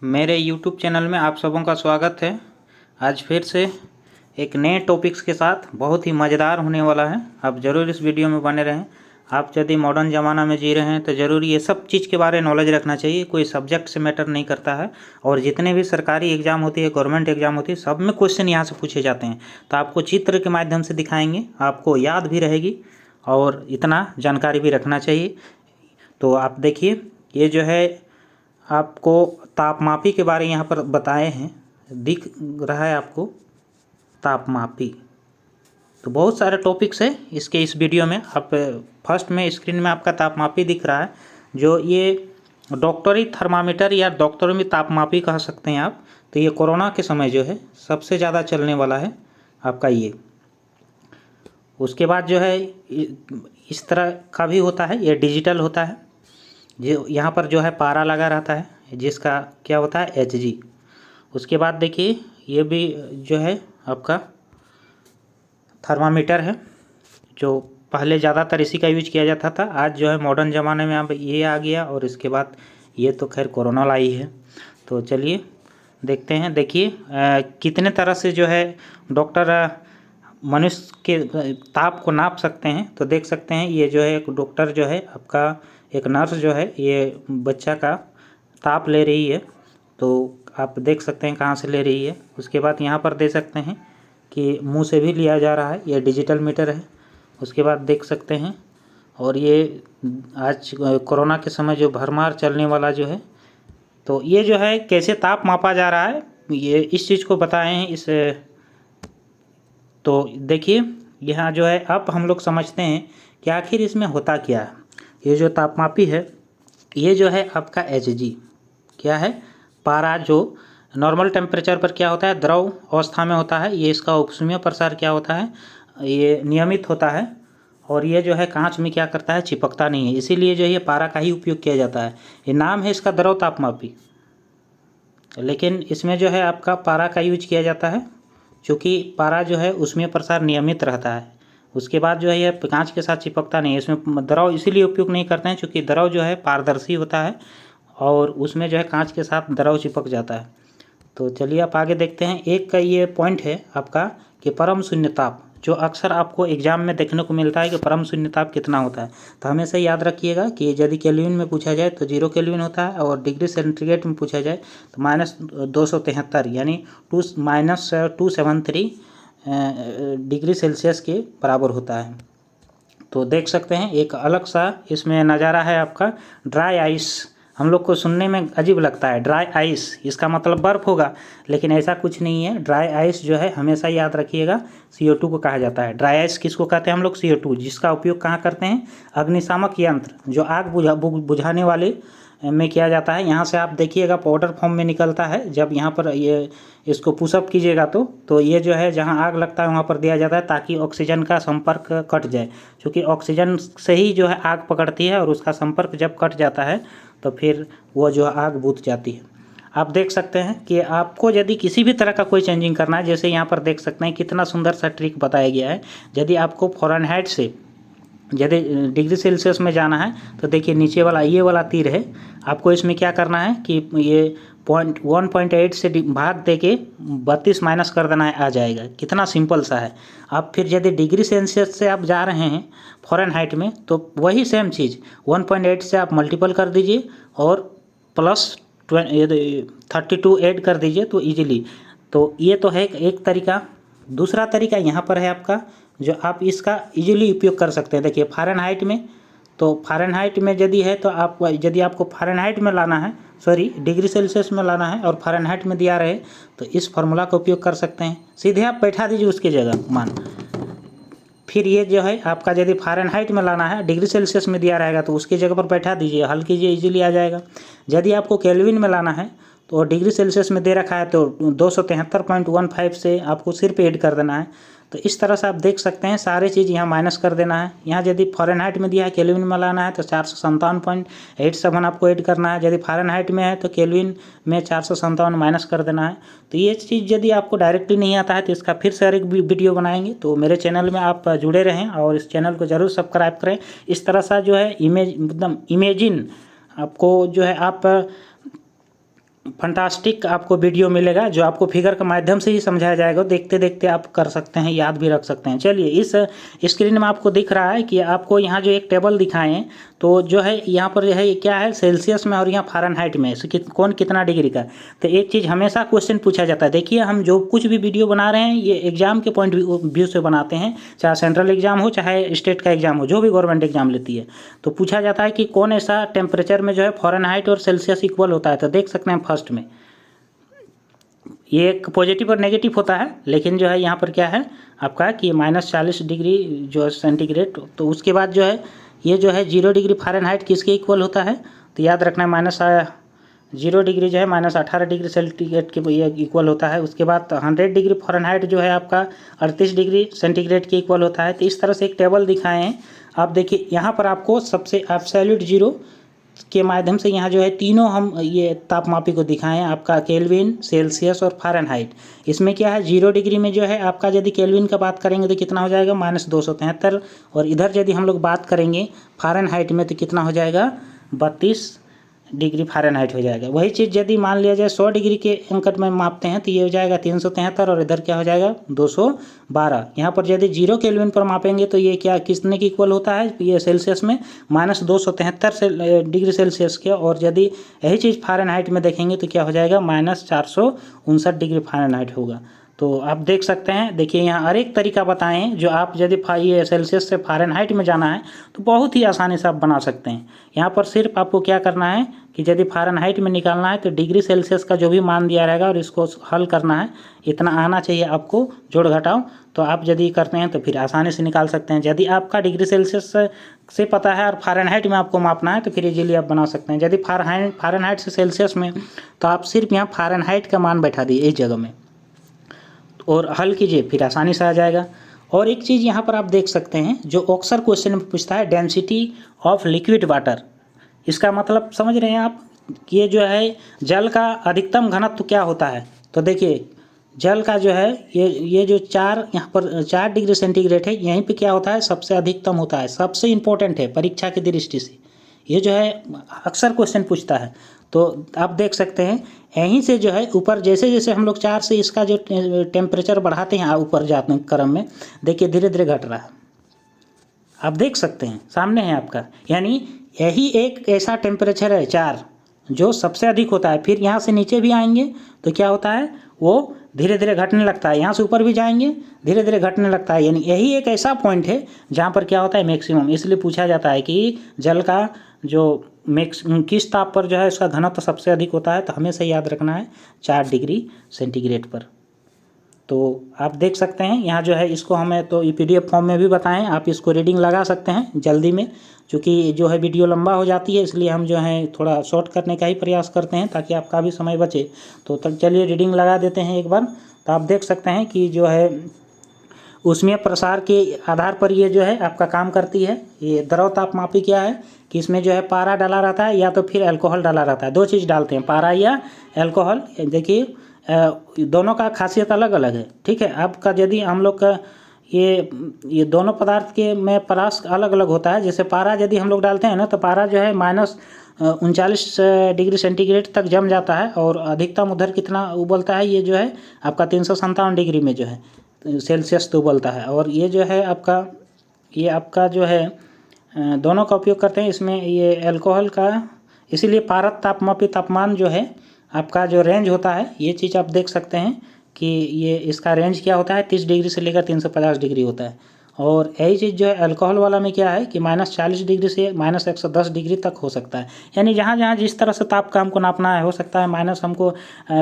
मेरे YouTube channel में आप सबों का स्वागत है। आज फिर से एक नए टॉपिक्स के साथ बहुत ही मज़ेदार होने वाला है। आप ज़रूर इस वीडियो में बने रहें। आप यदि मॉडर्न ज़माना में जी रहे हैं तो ज़रूर ये सब चीज़ के बारे में नॉलेज रखना चाहिए। कोई सब्जेक्ट से मैटर नहीं करता है और जितने भी सरकारी एग्ज़ाम होती है, गवर्नमेंट एग्ज़ाम होती है, सब में क्वेश्चन यहाँ से पूछे जाते हैं। तो आपको चित्र के माध्यम से दिखाएँगे, आपको याद भी रहेगी और इतना जानकारी भी रखना चाहिए। तो आप देखिए, ये जो है आपको तापमापी के बारे यहाँ पर बताए हैं, दिख रहा है आपको तापमापी। तो बहुत सारे टॉपिक्स है इसके इस वीडियो में। आप फर्स्ट में स्क्रीन में आपका तापमापी दिख रहा है, जो ये डॉक्टरी थर्मामीटर या डॉक्टरी तापमापी कह सकते हैं आप। तो ये कोरोना के समय जो है सबसे ज़्यादा चलने वाला है आपका ये। उसके बाद जो है इस तरह का भी होता है, ये डिजिटल होता है, जो यहाँ पर जो है पारा लगा रहता है, जिसका क्या होता है HG। उसके बाद देखिए ये भी जो है आपका थर्मामीटर है, जो पहले ज़्यादातर इसी का यूज किया जाता था। आज जो है मॉडर्न ज़माने में अब ये आ गया और इसके बाद ये तो खैर कोरोना लाई है। तो चलिए देखते हैं। देखिए कितने तरह से जो है डॉक्टर मनुष्य के ताप को नाप सकते हैं। तो देख सकते हैं ये जो है एक डॉक्टर जो है आपका, एक नर्स जो है ये बच्चा का ताप ले रही है। तो आप देख सकते हैं कहाँ से ले रही है। उसके बाद यहाँ पर दे सकते हैं कि मुंह से भी लिया जा रहा है, ये डिजिटल मीटर है। उसके बाद देख सकते हैं, और ये आज कोरोना के समय जो भरमार चलने वाला जो है, तो ये जो है कैसे ताप मापा जा रहा है, ये इस चीज़ को बताए हैं इस। तो देखिए यहाँ जो है अब हम लोग समझते हैं कि आखिर इसमें होता क्या है। ये जो तापमापी है ये जो है आपका HG क्या है, पारा, जो नॉर्मल टेम्परेचर पर क्या होता है, द्रव अवस्था में होता है। ये इसका उपसूमीय प्रसार क्या होता है, ये नियमित होता है। और ये जो है कांच में क्या करता है, चिपकता नहीं है, इसीलिए जो है ये पारा का ही उपयोग किया जाता है। ये नाम है इसका द्रव तापमापी, लेकिन इसमें जो है आपका पारा का यूज किया जाता है, क्योंकि पारा जो है उसमें प्रसार नियमित रहता है। उसके बाद जो है ये कांच के साथ चिपकता नहीं है। इसमें द्रव इसीलिए उपयोग नहीं करते हैं क्योंकि द्रव जो है पारदर्शी होता है और उसमें जो है कांच के साथ द्रव चिपक जाता है। तो चलिए आप आगे देखते हैं। एक का ये पॉइंट है आपका कि परम शून्य ताप, जो अक्सर आपको एग्जाम में देखने को मिलता है कि परम शून्य ताप कितना होता है। तो हमेशा याद रखिएगा कि यदि केल्विन में पूछा जाए तो 0 केल्विन होता है, और डिग्री सेंटीग्रेड में पूछा जाए तो -273 यानी -273 डिग्री सेल्सियस के बराबर होता है। तो देख सकते हैं एक अलग सा इसमें नज़ारा है आपका ड्राई आइस। हम लोग को सुनने में अजीब लगता है ड्राई आइस, इसका मतलब बर्फ़ होगा, लेकिन ऐसा कुछ नहीं है। ड्राई आइस जो है हमेशा याद रखिएगा CO2 को कहा जाता है। ड्राई आइस किसको कहते हैं हम लोग, CO2, जिसका उपयोग कहाँ करते हैं, अग्निशामक यंत्र, जो आग बुझाने वाले में किया जाता है। यहाँ से आप देखिएगा पाउडर फॉर्म में निकलता है। जब यहाँ पर ये इसको पुशअप कीजिएगा तो ये जो है जहाँ आग लगता है वहाँ पर दिया जाता है, ताकि ऑक्सीजन का संपर्क कट जाए, क्योंकि ऑक्सीजन से ही जो है आग पकड़ती है, और उसका संपर्क जब कट जाता है तो फिर वो जो आग बुझ जाती है। आप देख सकते हैं कि आपको यदि किसी भी तरह का कोई चेंजिंग करना है, जैसे यहाँ पर देख सकते हैं कितना सुंदर सा ट्रिक बताया गया है। यदि आपको फ़ारेनहाइट से यदि डिग्री सेल्सियस में जाना है तो देखिए नीचे वाला ये वाला तीर है, आपको इसमें क्या करना है कि ये 1.8 से भाग दे के 32 माइनस कर देना है, आ जाएगा। कितना सिंपल सा है। आप फिर यदि डिग्री सेल्सियस से आप जा रहे हैं फ़ारेनहाइट में, तो वही सेम चीज़ 1.8 से आप मल्टीपल कर दीजिए और प्लस 32 ऐड कर दीजिए तो ईजिली। तो ये तो है एक तरीका। दूसरा तरीका यहाँ पर है आपका, जो आप इसका इजीली उपयोग कर सकते हैं। देखिए फ़ारेनहाइट में, तो फ़ारेनहाइट में यदि है तो आप, यदि आपको फ़ारेनहाइट में लाना है, सॉरी डिग्री सेल्सियस में लाना है और फ़ारेनहाइट में दिया रहे, तो इस फार्मूला का उपयोग कर सकते हैं। सीधे आप बैठा दीजिए उसकी जगह मान। फिर ये जो है आपका यदि फ़ारेनहाइट में लाना है, डिग्री सेल्सियस में दिया रहेगा तो उसकी जगह पर बैठा दीजिए, हल कीजिए, इजीली आ जाएगा। यदि आपको केल्विन में लाना है तो डिग्री सेल्सियस में दे रखा है तो 273.15 से आपको सिर्फ ऐड कर देना है। तो इस तरह से आप देख सकते हैं सारे चीज़ यहाँ माइनस कर देना है। यहाँ यदि फ़ारेनहाइट में दिया है, केल्विन में लाना है तो 457.87 आपको ऐड करना है। यदि फ़ारेनहाइट में है तो केल्विन में 457 माइनस कर देना है। तो ये चीज़ यदि आपको डायरेक्टली नहीं आता है तो इसका फिर से एक वीडियो बनाएंगे। तो मेरे चैनल में आप जुड़े रहें और इस चैनल को ज़रूर सब्सक्राइब करें। इस तरह सा जो है इमेजिन आपको जो है आप फंटास्टिक आपको वीडियो मिलेगा जो आपको फिगर के माध्यम से ही समझाया जाएगा। देखते देखते आप कर सकते हैं, याद भी रख सकते हैं। चलिए, इस स्क्रीन में आपको दिख रहा है कि आपको यहाँ जो एक टेबल दिखाए हैं, तो जो है यहाँ पर जो है ये क्या है, सेल्सियस में और यहाँ फ़ारेनहाइट में कौन कितना डिग्री का। तो एक चीज़ हमेशा क्वेश्चन पूछा जाता है। देखिए, हम जो कुछ भी वीडियो बना रहे हैं ये एग्जाम के पॉइंट व्यू से बनाते हैं, चाहे सेंट्रल एग्जाम हो चाहे स्टेट का एग्जाम हो, जो भी गवर्नमेंट एग्जाम लेती है। तो पूछा जाता है कि कौन ऐसा टेम्परेचर में जो है फ़ारेनहाइट और सेल्सियस इक्वल होता है। तो देख सकते हैं फर्स्ट में ये एक पॉजिटिव और नेगेटिव होता है, लेकिन जो है यहाँ पर क्या है आपका कि -40 डिग्री जो सेंटीग्रेड। तो उसके बाद जो है ये जो है 0 डिग्री फ़ारेनहाइट किसके इक्वल होता है, तो याद रखना है -0 डिग्री जो है -18 डिग्री सेंटीग्रेड के ये इक्वल होता है। उसके बाद 100 डिग्री फ़ारेनहाइट जो है आपका 38 डिग्री सेंटीग्रेड के इक्वल होता है। तो इस तरह से एक टेबल दिखाए हैं आप। देखिए यहाँ पर आपको सबसे एब्सोल्यूट जीरो के माध्यम से यहाँ जो है तीनों हम ये तापमापी को दिखाएं हैं, आपका केल्विन, सेल्सियस और फ़ारेनहाइट। इसमें क्या है 0 डिग्री में जो है आपका यदि केल्विन का बात करेंगे तो कितना हो जाएगा -273, और इधर यदि हम लोग बात करेंगे फ़ारेनहाइट में तो कितना हो जाएगा 32 डिग्री फ़ारेनहाइट हो जाएगा। वही चीज़ यदि मान लिया जाए 100 डिग्री के अंकट में मापते हैं तो ये हो जाएगा 373, और इधर क्या हो जाएगा 212। यहाँ पर यदि 0 केल्विन पर मापेंगे तो ये क्या कितने की इक्वल होता है, ये सेल्सियस में -273 डिग्री सेल्सियस के, और यदि यही चीज़ फ़ारेनहाइट में देखेंगे तो क्या हो जाएगा -459 डिग्री फ़ारेनहाइट होगा। तो आप देख सकते हैं, देखिए यहाँ हर एक तरीका बताएं हैं जो आप यदि ये सेल्सियस से फ़ारेनहाइट में जाना है तो बहुत ही आसानी से आप बना सकते हैं। यहाँ पर सिर्फ आपको क्या करना है कि यदि फ़ारेनहाइट में निकालना है तो डिग्री सेल्सियस का जो भी मान दिया रहेगा और इसको हल करना है, इतना आना चाहिए आपको जोड़ घटाव। तो आप यदि करते हैं तो फिर आसानी से निकाल सकते हैं। यदि आपका डिग्री सेल्सियस से पता है और फ़ारेनहाइट में आपको मापना है तो फिर इजीली आप बना सकते हैं। यदि फ़ारेनहाइट से सेल्सियस में तो आप सिर्फ यहाँ फ़ारेनहाइट का मान बैठा दिए इस जगह में और हल कीजिए, फिर आसानी से आ जाएगा। और एक चीज़ यहाँ पर आप देख सकते हैं जो अक्सर क्वेश्चन में पूछता है, डेंसिटी ऑफ लिक्विड वाटर। इसका मतलब समझ रहे हैं आप कि ये जो है जल का अधिकतम घनत्व क्या होता है। तो देखिए जल का जो है ये जो यहाँ पर 4 डिग्री सेंटीग्रेड है, यहीं पे क्या होता है सबसे अधिकतम होता है, सबसे इम्पोर्टेंट है परीक्षा की दृष्टि से। ये जो है अक्सर क्वेश्चन पूछता है। तो आप देख सकते हैं यहीं से जो है ऊपर जैसे जैसे हम लोग 4 से इसका जो टेम्परेचर बढ़ाते हैं ऊपर जाते हैं क्रम में, देखिए धीरे धीरे घट रहा है। आप देख सकते हैं सामने है आपका, यानी यही एक ऐसा टेम्परेचर है 4 जो सबसे अधिक होता है। फिर यहाँ से नीचे भी आएंगे तो क्या होता है वो धीरे धीरे घटने लगता है, यहाँ से ऊपर भी जाएंगे धीरे धीरे घटने लगता है। यानी यही एक ऐसा पॉइंट है जहाँ पर क्या होता है मैक्सिमम। इसलिए पूछा जाता है कि जल का जो किस ताप पर जो है उसका घनत्व सबसे अधिक होता है, तो हमेशा याद रखना है 4 डिग्री सेंटीग्रेड पर। तो आप देख सकते हैं यहाँ जो है इसको हमें तो PDF फॉर्म में भी बताएं, आप इसको रीडिंग लगा सकते हैं जल्दी में, क्योंकि जो है वीडियो लंबा हो जाती है इसलिए हम जो है थोड़ा शॉर्ट करने का ही प्रयास करते हैं ताकि आपका भी समय बचे। तो तब चलिए रीडिंग लगा देते हैं एक बार। तो आप देख सकते हैं कि जो है ऊष्मीय प्रसार के आधार पर ये जो है आपका काम करती है। ये द्रव तापमापी क्या है कि इसमें जो है पारा डाला रहता है या तो फिर अल्कोहल डाला रहता है, 2 चीज़ डालते हैं, पारा या अल्कोहल। देखिए दोनों का खासियत अलग अलग है, ठीक है। आपका यदि हम लोग का ये दोनों पदार्थ के में परास अलग अलग होता है। जैसे पारा यदि हम लोग डालते हैं ना तो पारा जो है -39 डिग्री सेंटीग्रेड तक जम जाता है, और अधिकतम उधर कितना उबलता है, ये जो है आपका 357 डिग्री में जो है सेल्सियस तो उबलता है। और ये जो है आपका जो है दोनों का उपयोग करते हैं इसमें ये अल्कोहल का। इसीलिए पारद तापमापी तापमान जो है आपका जो रेंज होता है, ये चीज़ आप देख सकते हैं कि ये इसका रेंज क्या होता है 30 डिग्री से लेकर 350 डिग्री होता है। और यही चीज़ जो है अल्कोहल वाला में क्या है कि -40 डिग्री से -110 डिग्री तक हो सकता है। यानी जहाँ जहाँ जिस तरह से ताप का हमको नापना है, हो सकता है माइनस हमको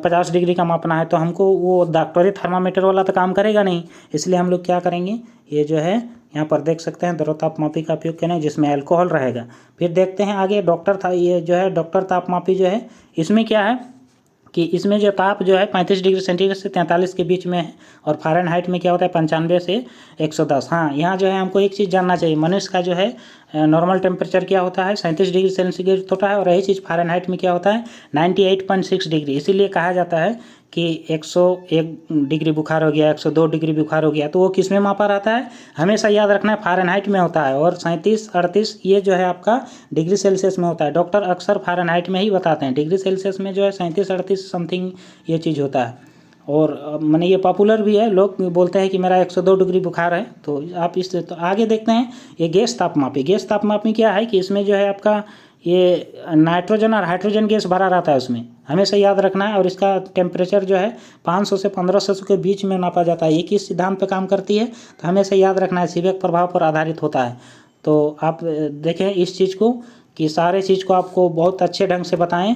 50 डिग्री का मापना है तो हमको वो डॉक्टरी थर्मामीटर वाला तो काम करेगा नहीं। इसलिए हम लोग क्या करेंगे, ये जो है यहाँ पर देख सकते हैं द्रव तापमापी का उपयोग करें जिसमें अल्कोहल रहेगा। फिर देखते हैं आगे ये जो है डॉक्टर तापमापी जो है इसमें क्या है कि इसमें जो ताप जो है 35 डिग्री सेंटीग्रेड से 43 के बीच में है, और फ़ारेनहाइट में क्या होता है 95 से 110। हाँ, यहाँ जो है हमको एक चीज़ जानना चाहिए, मनुष्य का जो है नॉर्मल टेम्परेचर क्या होता है 37 डिग्री सेंटीग्रेड होता है, और यही चीज़ फ़ारेनहाइट में क्या होता है 98.6 डिग्री। इसीलिए कहा जाता है कि 101 डिग्री बुखार हो गया, 102 डिग्री बुखार हो गया, तो वो किस में मापा रहता है, हमेशा याद रखना है फ़ारेनहाइट में होता है। और 37-38 ये जो है आपका डिग्री सेल्सियस में होता है। डॉक्टर अक्सर फ़ारेनहाइट में ही बताते हैं, डिग्री सेल्सियस में जो है 37-38 समथिंग ये चीज़ होता है। और मैंने ये पॉपुलर भी है, लोग बोलते हैं कि मेरा 102 डिग्री बुखार है। तो आप इस तो आगे देखते हैं ये गैस तापमापी। गैस तापमापी क्या है कि इसमें जो है आपका ये नाइट्रोजन और हाइड्रोजन गैस भरा रहता है उसमें, हमेशा याद रखना है। और इसका टेम्परेचर जो है 500 से 1500 के बीच में नापा जाता है। ये किस सिद्धांत पे काम करती है, तो हमेशा याद रखना है सीबेक प्रभाव पर आधारित होता है। तो आप देखें इस चीज़ को कि सारे चीज़ को आपको बहुत अच्छे ढंग से बताएं,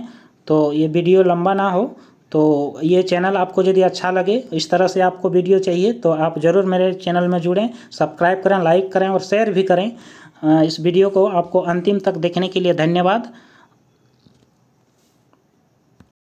तो ये वीडियो लंबा ना हो। तो ये चैनल आपको यदि अच्छा लगे, इस तरह से आपको वीडियो चाहिए, तो आप ज़रूर मेरे चैनल में जुड़ें, सब्सक्राइब करें, लाइक करें और शेयर भी करें। इस वीडियो को आपको अंतिम तक देखने के लिए धन्यवाद।